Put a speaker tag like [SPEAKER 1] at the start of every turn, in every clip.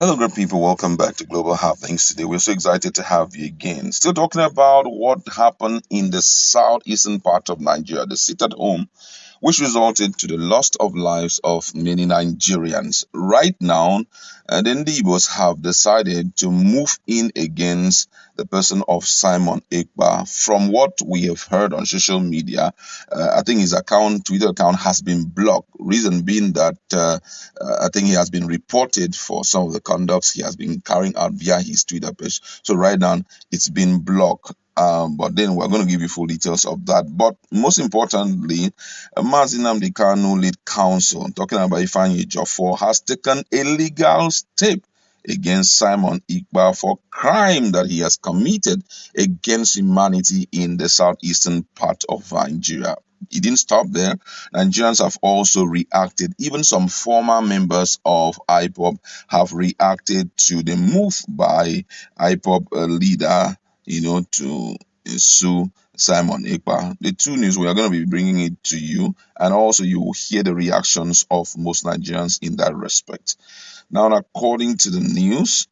[SPEAKER 1] Hello, great people. Welcome back to Global Happenings. Today, we're so excited to have you again. Still talking about what happened in the southeastern part of Nigeria, the sit at home, which resulted to the loss of lives of many Nigerians. Right now, the Ndibos have decided to move in against the person of Simon Ekpa. From what we have heard on social media, I think his Twitter account, has been blocked. Reason being that I think he has been reported for some of the conducts he has been carrying out via his Twitter page. So right now, it's been blocked. But then we're going to give you full details of that. But most importantly, Nnamdi Kanu lead counsel, talking about Ifeanyi Ejiofor, has taken a legal step against Simon Ekpa for crime that he has committed against humanity in the southeastern part of Nigeria. It didn't stop there. Nigerians have also reacted. Even some former members of IPOB have reacted to the move by IPOB leader, to sue Simon Ekpa. The two news, we are going to be bringing it to you, and also you will hear the reactions of most Nigerians in that respect. Now, according to the news,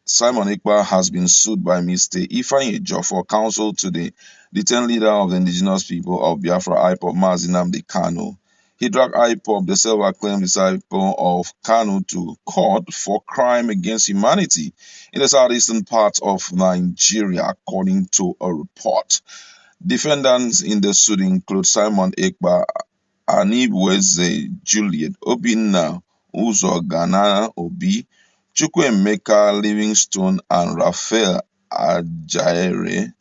[SPEAKER 1] Simon Ekpa has been sued by Mr. Ifeanyi Ejiofor, counsel to the detained leader of the indigenous people of Biafra IPOB, Nnamdi Kanu. He dragged IPOB, the self-acclaimed disciple of Kanu, to court for crime against humanity in the southeastern part of Nigeria, according to a report. Defendants in the suit include Simon Ekpa, Anibweze Juliet, Obinna Uzogana Obi, Chukwuemeka Livingstone, and Raphael Ajaere.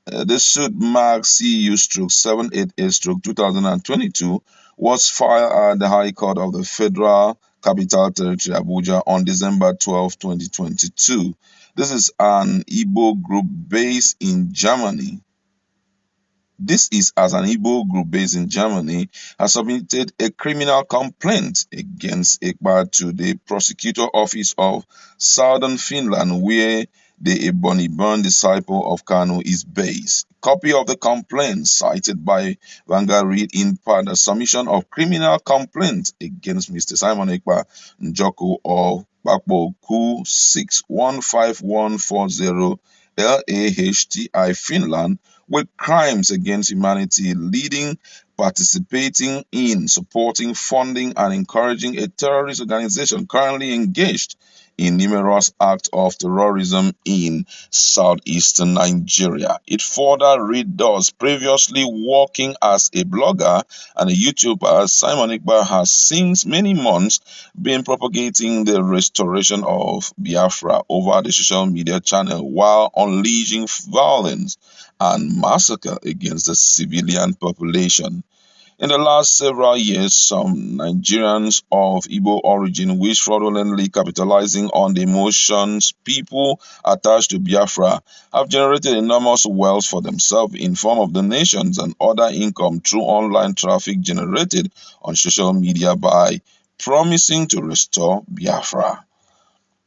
[SPEAKER 1] The suit mark CU-788-2022 was filed at the High Court of the Federal Capital Territory, Abuja, on December 12, 2022. This is an Igbo group based in Germany. This is as an Igbo group based in Germany has submitted a criminal complaint against Ekpa to the prosecutor office of Southern Finland, where the Ebony-born disciple of Kanu is based. Copy of the complaint cited by Vanguard read in part a submission of criminal complaint against Mr. Simon Ekpa Njoku of Bakpo 615140 LAHTI Finland with crimes against humanity, leading, participating in, supporting, funding, and encouraging a terrorist organization currently engaged in numerous acts of terrorism in southeastern Nigeria. It further read thus, previously working as a blogger and a YouTuber, Simon Ekpa has since many months been propagating the restoration of Biafra over the social media channel while unleashing violence and massacre against the civilian population. In the last several years, some Nigerians of Igbo origin, which fraudulently capitalizing on the emotions people attached to Biafra, have generated enormous wealth for themselves in form of donations and other income through online traffic generated on social media by promising to restore Biafra.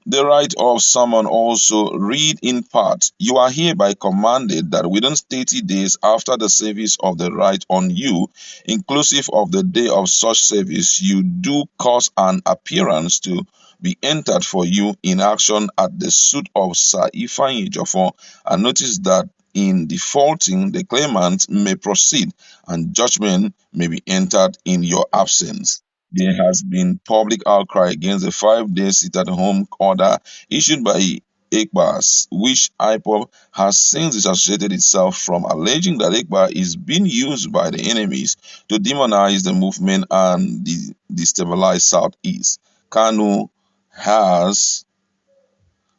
[SPEAKER 1] The right of someone also read in part, you are hereby commanded that within 30 days after the service of the right on you, inclusive of the day of such service, you do cause an appearance to be entered for you in action at the suit of Sir Ifeanyi Ejiofor, and notice that in defaulting, the claimant may proceed and judgment may be entered in your absence. There has been public outcry against the 5-day sit-at-home order issued by Ekpa, which IPOB has since disassociated itself from, alleging that Ekpa is being used by the enemies to demonize the movement and destabilize Southeast. Kanu has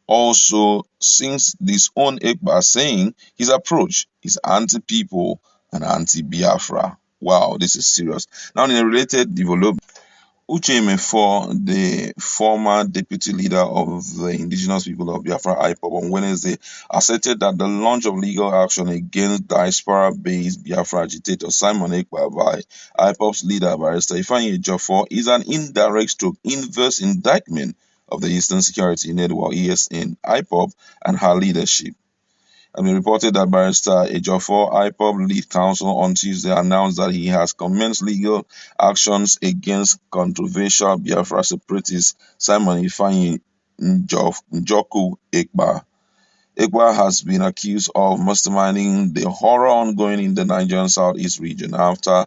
[SPEAKER 1] also since disowned Ekpa, saying his approach is anti-people and anti-Biafra. Wow, this is serious. Now, in a related development, Uche Emefo, the former deputy leader of the indigenous people of Biafra IPOB, on Wednesday asserted that the launch of legal action against diaspora-based Biafra agitator Simon Ekpa by IPOB's leader Barrister Ifeanyi Ejiofor is an indirect stroke inverse indictment of the Eastern Security Network (ESN), IPOB, and her leadership. I mean, reported that Barrister Ejiofor, IPOB lead counsel, on Tuesday announced that he has commenced legal actions against controversial Biafra separatist Simon Ifeanyi Njoku Ekpa. Ekpa has been accused of masterminding the horror ongoing in the Nigerian southeast region after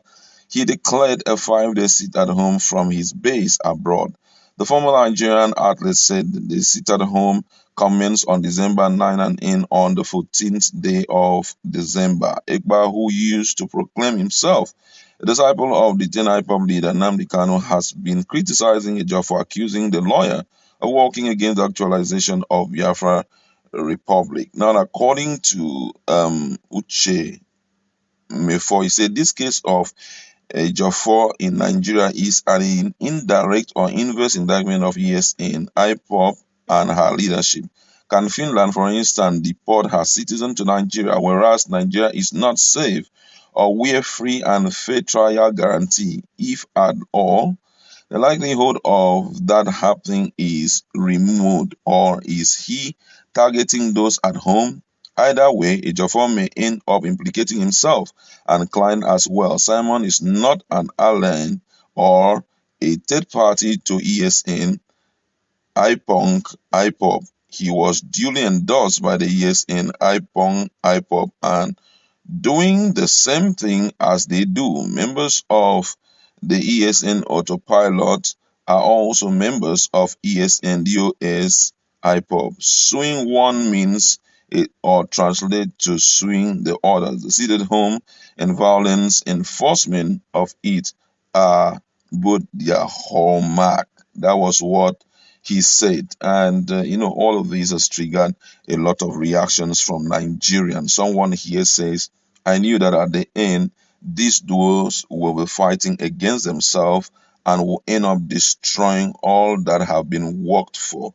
[SPEAKER 1] he declared a 5-day sit at home from his base abroad. The former Nigerian athlete said the sit at home commenced on December 9 and in on the 14th day of December. Ekpa, who used to proclaim himself a disciple of the then IPOB leader Nnamdi Kanu, has been criticizing Ejiofor for accusing the lawyer of working against the actualization of Biafra Republic. Now, according to Uche Mefo, he said this case of Ejiofor in Nigeria is an indirect or inverse indictment of ESN, IPOP, and her leadership. Can Finland, for instance, deport her citizens to Nigeria, whereas Nigeria is not safe, or where free and fair trial guarantee, if at all? The likelihood of that happening is remote, or is he targeting those at home? Either way, Ejiofor may end up implicating himself and client as well. Simon is not an ally or a third party to ESN, IPOP. He was duly endorsed by the ESN, IPOP, and doing the same thing as they do. Members of the ESN Autopilot are also members of ESN DOS IPOP. Suing one means it or translate to suing the others. The seated home and violence enforcement of it are both their hallmark. That was what he said. And, all of these has triggered a lot of reactions from Nigerians. Someone here says, I knew that at the end, these duos will be fighting against themselves and will end up destroying all that have been worked for.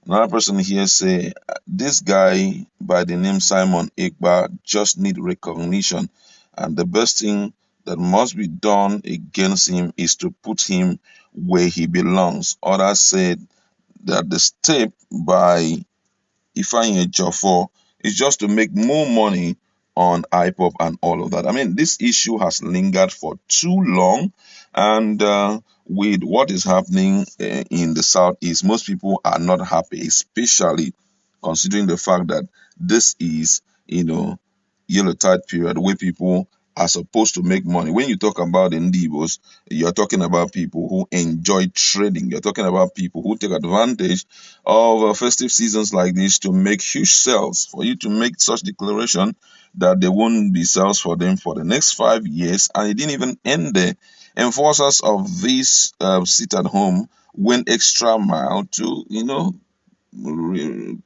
[SPEAKER 1] Another person here say, this guy by the name Simon Ekpa just need recognition, and the best thing that must be done against him is to put him where he belongs. Others said that the step by Ifeanyi Ejiofor is just to make more money on IPOP and all of that. I mean, this issue has lingered for too long, and with what is happening in the southeast, most people are not happy, especially considering the fact that this is, yellow tide period where people are supposed to make money. When you talk about the Ndibos, you're talking about people who enjoy trading. You're talking about people who take advantage of festive seasons like this to make huge sales. For you to make such declaration that there won't be sales for them for the next 5 years, and it didn't even end there. Enforcers of this sit at home went extra mile to,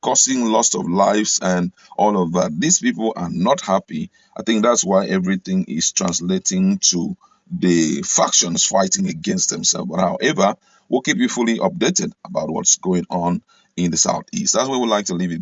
[SPEAKER 1] causing loss of lives and all of that. These people are not happy. I think that's why everything is translating to the factions fighting against themselves. But however, we'll keep you fully updated about what's going on in the southeast. That's where we like to leave it.